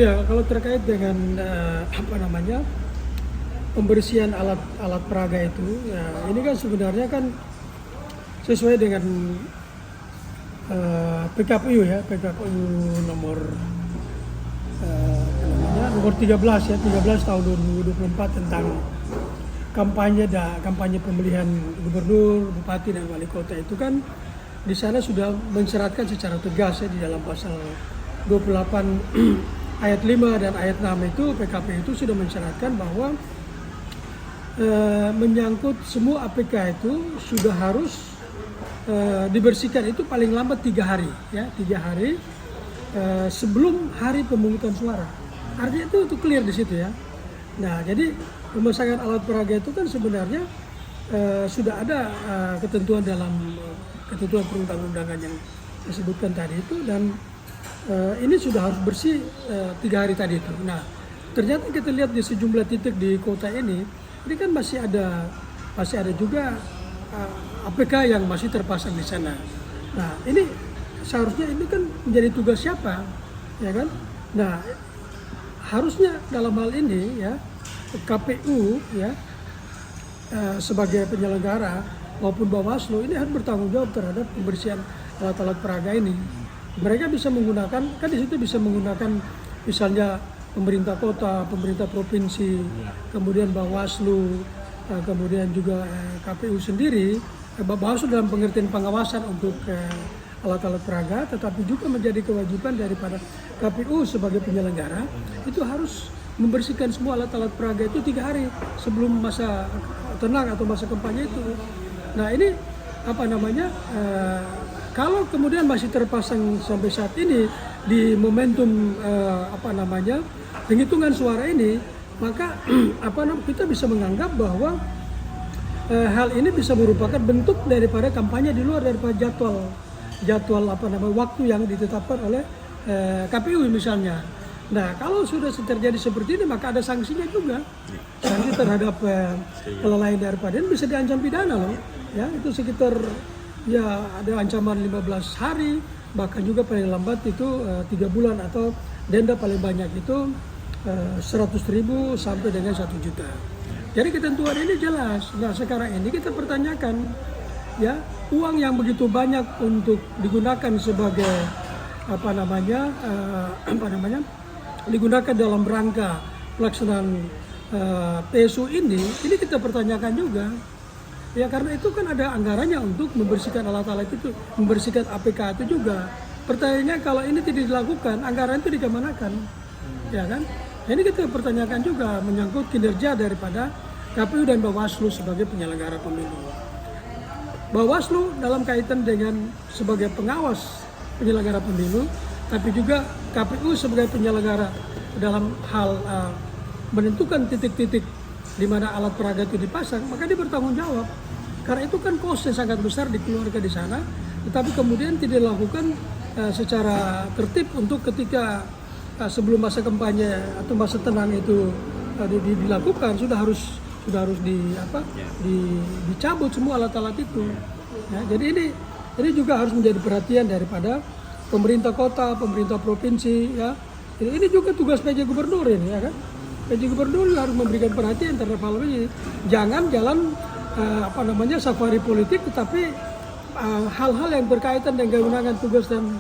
Ya, kalau terkait dengan pembersihan alat peraga itu, ya ini kan sebenarnya kan sesuai dengan PKPU ya, PKPU nomor nomor 13 ya, 13 tahun 2024 tentang kampanye pemilihan gubernur, bupati dan wali kota. Itu kan di sana sudah mensyaratkan secara tegas ya di dalam pasal 28 ayat 5 dan ayat 6 itu PKPU itu sudah mensyaratkan bahwa menyangkut semua APK itu sudah harus dibersihkan itu paling lambat 3 hari ya, 3 hari sebelum hari pemungutan suara. Artinya itu clear di situ ya. Nah, jadi pemasangan alat peraga itu kan sebenarnya sudah ada ketentuan dalam ketentuan perundang-undangan yang disebutkan tadi itu, dan ini sudah harus bersih 3 hari tadi itu. Nah, ternyata kita lihat di sejumlah titik di kota ini kan masih ada juga APK yang masih terpasang di sana. Nah, ini seharusnya ini kan menjadi tugas siapa, ya kan? Nah, harusnya dalam hal ini ya KPU ya sebagai penyelenggara maupun Bawaslu ini harus bertanggung jawab terhadap pembersihan alat-alat peraga ini. Mereka bisa menggunakan, kan di situ bisa menggunakan misalnya pemerintah kota, pemerintah provinsi, kemudian Bawaslu, kemudian juga KPU sendiri. Bawaslu dalam pengertian pengawasan untuk alat-alat peraga, tetapi juga menjadi kewajiban daripada KPU sebagai penyelenggara itu harus membersihkan semua alat-alat peraga itu 3 hari sebelum masa tenang atau masa kampanye itu. Nah, ini kalau kemudian masih terpasang sampai saat ini di momentum penghitungan suara ini, maka kita bisa menganggap bahwa hal ini bisa merupakan bentuk daripada kampanye di luar daripada jadwal waktu yang ditetapkan oleh KPU misalnya. Nah, kalau sudah terjadi seperti ini maka ada sanksinya juga. Sanksi terhadap kelalaian daripada ini bisa diancam pidana loh. Ya, itu sekitar ya ada ancaman 15 hari, bahkan juga paling lambat itu 3 bulan atau denda paling banyak itu 100.000 sampai dengan 1 juta. Jadi ketentuan ini jelas. Nah, sekarang ini kita pertanyakan ya, uang yang begitu banyak untuk digunakan sebagai digunakan dalam rangka pelaksanaan PSU ini kita pertanyakan juga. Ya, karena itu kan ada anggarannya untuk membersihkan alat-alat itu, membersihkan APK itu juga. Pertanyaannya kalau ini tidak dilakukan, anggaran itu dikemanakan? Ya kan? Ini kita pertanyakan juga menyangkut kinerja daripada KPU dan Bawaslu sebagai penyelenggara pemilu. Bawaslu dalam kaitan dengan sebagai pengawas penyelenggara pemilu, tapi juga KPU sebagai penyelenggara dalam hal menentukan titik-titik di mana alat peraga itu dipasang, maka dia bertanggung jawab. Karena itu kan cost yang sangat besar di keluarga di sana, tetapi kemudian tidak dilakukan secara tertib untuk ketika sebelum masa kampanye atau masa tenang itu dilakukan, sudah harus dicabut semua alat-alat itu. Ya, jadi ini juga harus menjadi perhatian daripada pemerintah kota, pemerintah provinsi ya. Ini juga tugas PJ Gubernur ini ya kan. PJ Gubernur harus memberikan perhatian terhadap hal ini. Jangan jalan safari politik, tetapi hal-hal yang berkaitan dengan kewenangan tugas dan